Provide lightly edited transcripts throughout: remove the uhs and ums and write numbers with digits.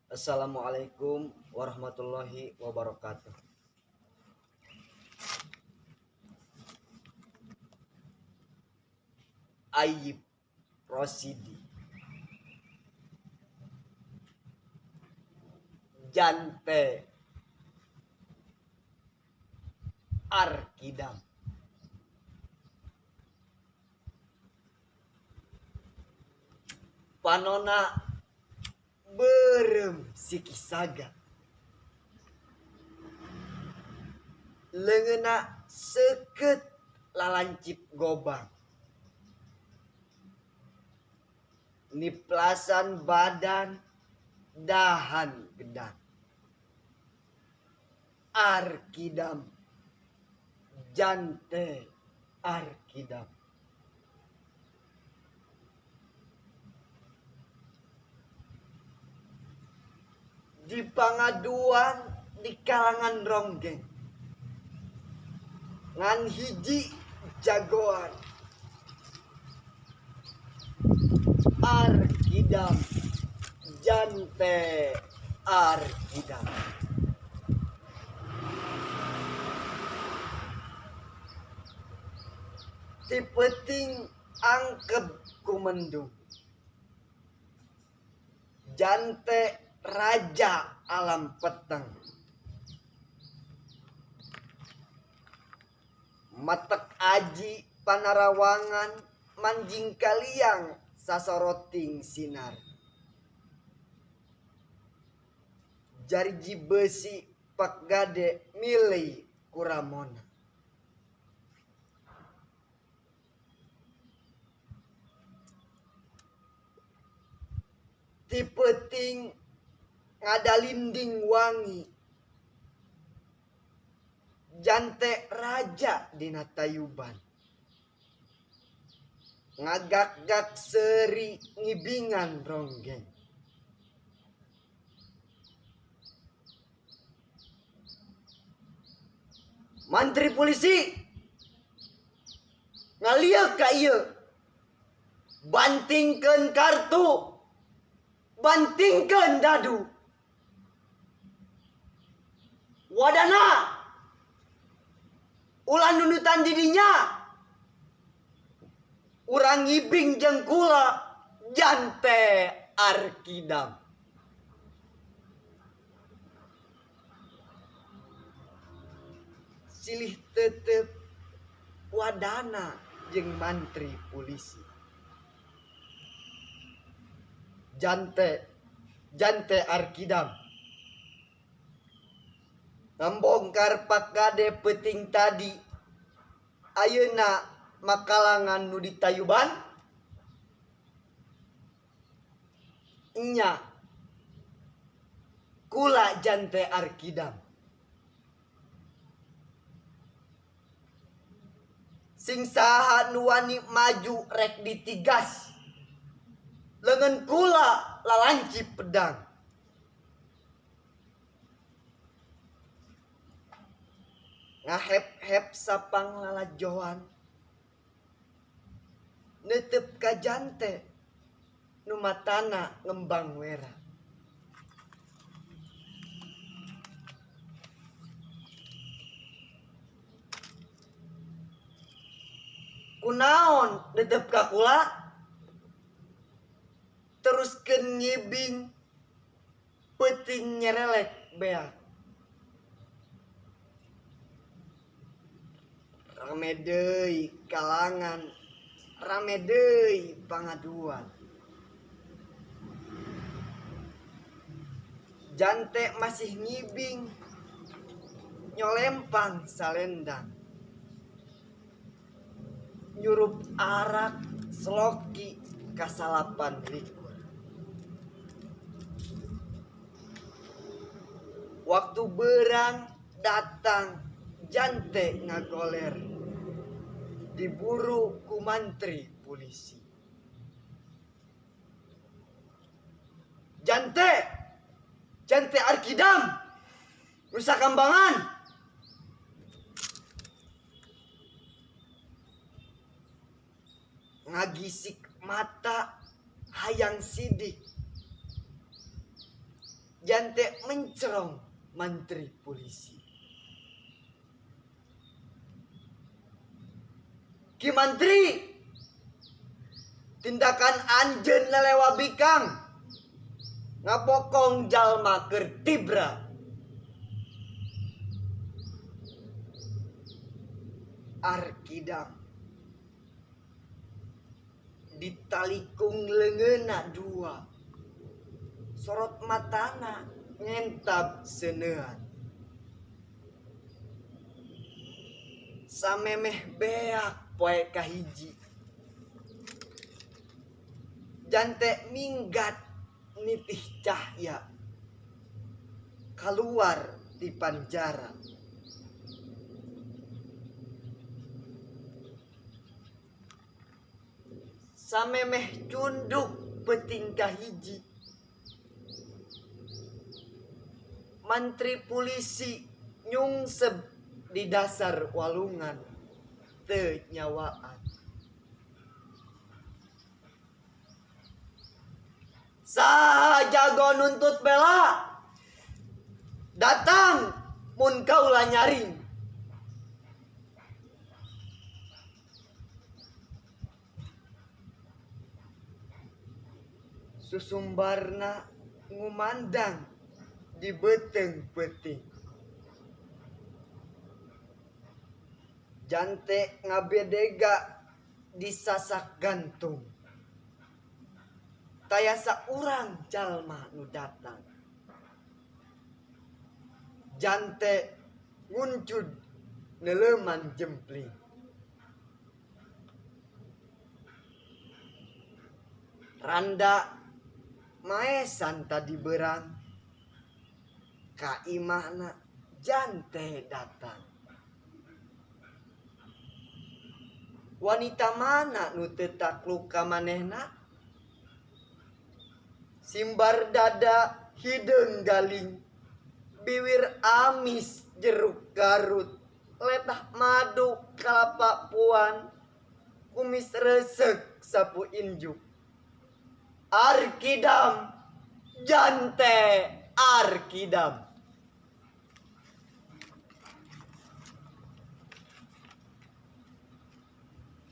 Assalamualaikum warahmatullahi wabarakatuh. Ayyib Rosidi, Jante Arkidam, Panona Berem Sikisaga, Leungena seket lalancip gobang, Niplasan badan dahan gedang, Arkidam, Jante Arkidam. Di pangaduan di kalangan ronggeng ngan hiji jagoan Arkidam, Jante Arkidam. Ti peuting angkeb kumendung, Jante raja alam peteng, matek aji panarawangan manjing kaliang sasoroting sinar, jariji besi pak gade milih kuramona. Ti peuting ngadalinding wangi, Jante raja dina tayuban, ngagak-gak seri ngibingan ronggeng. Mantri polisi ngalieu ka ieu, bantingkeun kartu, bantingkeun dadu, wadana ulah nunutan didinya, urang ngibing jengkula Jante Arkidam. Silih tetep wadana jeung mantri polisi. Jante Arkidam ngambongkar pak gade peuting tadi, ayeuna makalangan nu ditayuban, nya kula Jante Arkidam. Sing saha nu wani maju rek ditigas, leungeun kula lalancip pedang. Ngahep-hep sapang lalajoan, neuteup ka Jante nu matana ngembang wera. Kunaon neuteup ka kula? Teruskeun ngibing peuting nyerelek beak. Rame deui kalangan, rame deui pangaduan. Jante masih ngibing nyolempang salendang, nyurup arak sloki kasalapan likur. Waktu berang datang Jante ngagoler, diburu ku mantri polisi. Jante Arkidam, Nusa Kambangan. Ngagisik mata hayang sidik, jante mencerong menteri polisi. Ki Mantri, tindakan anjeun lelewa bikang ngapokong jalma keur tibra. Arkidam ditalikung leungeunna dua, sorot matana ngentab seuneut. Samemeh beak poe kahiji, jante minggat nitih cahya keluar di penjara. Samemeh cunduk peting kahiji, mantri polisi nyungsep di dasar walungan teu nyawaan. Saha jago nuntut bela, datang mun kaula nyaring. Susumbarna ngumandang di beteng peting, jante ngabedega di sasak gantung. Tayasa urang jalma nu datang, jante nguncud neleuman jempling. Randa maesan tadi berang, ka imahna jante datang. Wanita mana nu teu takluk ka manehna? Simbar dada hideung galing, bibir amis jeruk garut, letah madu kalapa puan, kumis resek sapu injuk. Arkidam, jante Arkidam.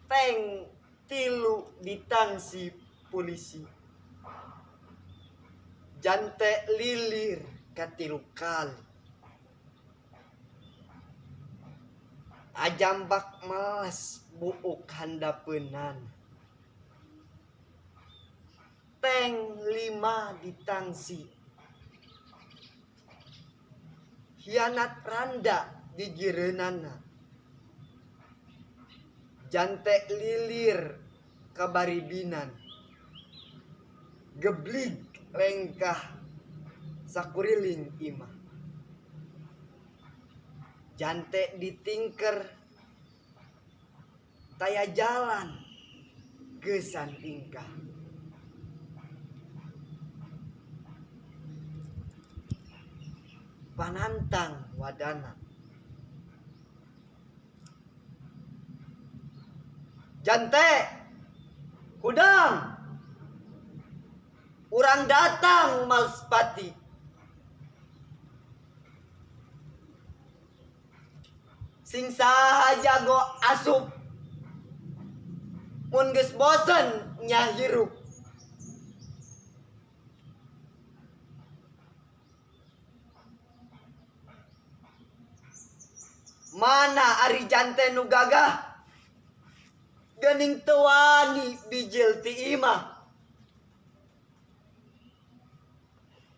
Teng tilu ditangsi polisi, jante lilir katilu kali. Ajambak melas buuk handapeunan, teng 5 ditangsi. Hianat randa di jireunana, jante lilir kabaribinan, geblig lengkah sakuriling imah. Jante ditingker, taya jalan geusan tingkah. Panantang wadana, jante hudang urang datang Malspati. Sing saha jago asup, mun geus bosen nya hirup. Mana ari jante nu gagah, geuning teu wani bijil ti imah.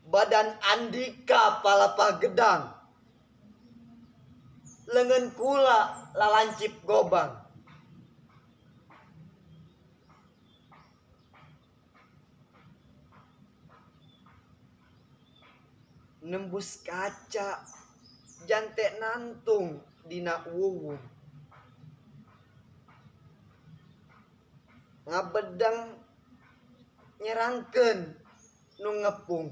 Badan andika palapa gedang, leungeun kula lalancip gobang. Nembus kaca, jante nantung dina wuwung. Ngabedeng nyerangkeun nu ngepung,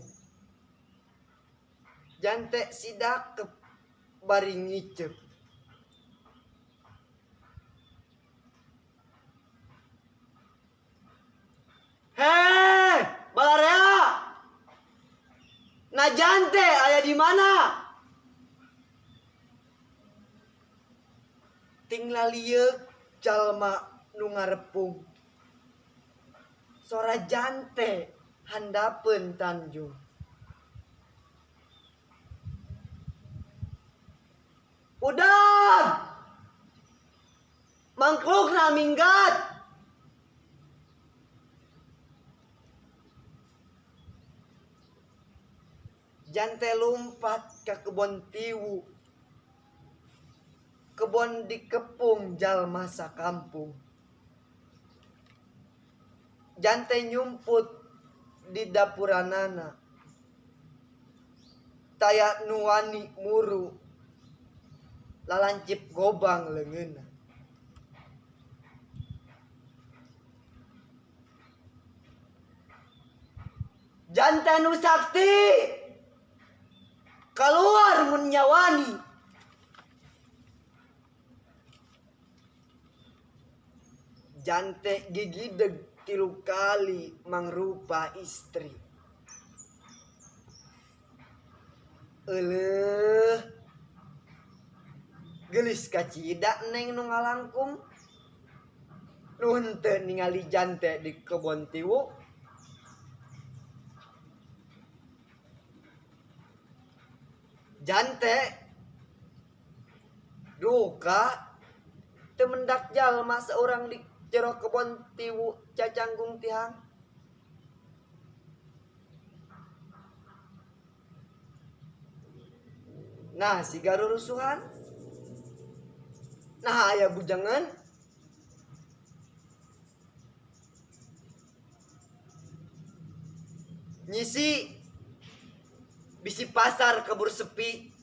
jante sidakep bari ngicep. Heh, balarea, Nah jante aya di mana? Tinggal lieu jalma nu ngarepung. Sora jante handapeun Tanjung. Udah. Mangklukna minggat. Jante lumpat ke kebon tiwu. Kebon dikepung jalma sakampung. Jante nyumput di dapuranana. Taya nuwani muru. Lalancip gobang leungeunna. Jante nu sakti keluar mun nyawani. Jante gigideg 3 kali mangrupa istri. Euleuh geulis kacida neng nu ngalangkung. Nu henteu ningali jante di kebon tiwu. Jante duka teu mendak jalma seorang di jero kebon tiwu cacanggung tihang. Nah si garurusuhan. Nah aya bujangan. Nyisi bisi pasar kebur sepi.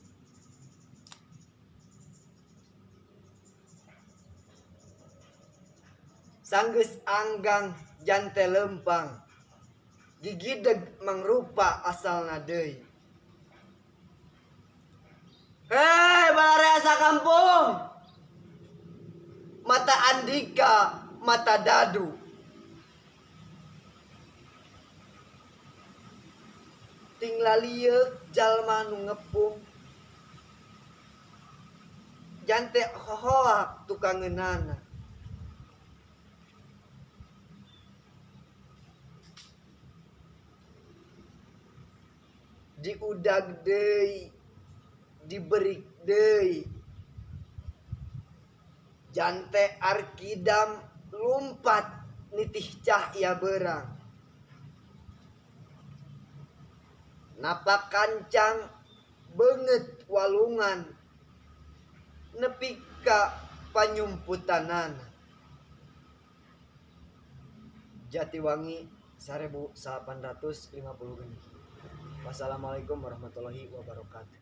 Sanggeus anggang jante lempang. Gigideg mangrupa asalna deui. Hei balarea sakampung. Mata Andika, mata Dadu. Tinggal lieu jalma nu ngepung. Jante hohoak tukangeunana. Diudag deui, diberik deui. Jante arkidam lumpat nitih cahya berang. Napa kancang beungeut walungan nepi ka panyumputanana. Jatiwangi 1850 geni. Wassalamualaikum warahmatullahi wabarakatuh.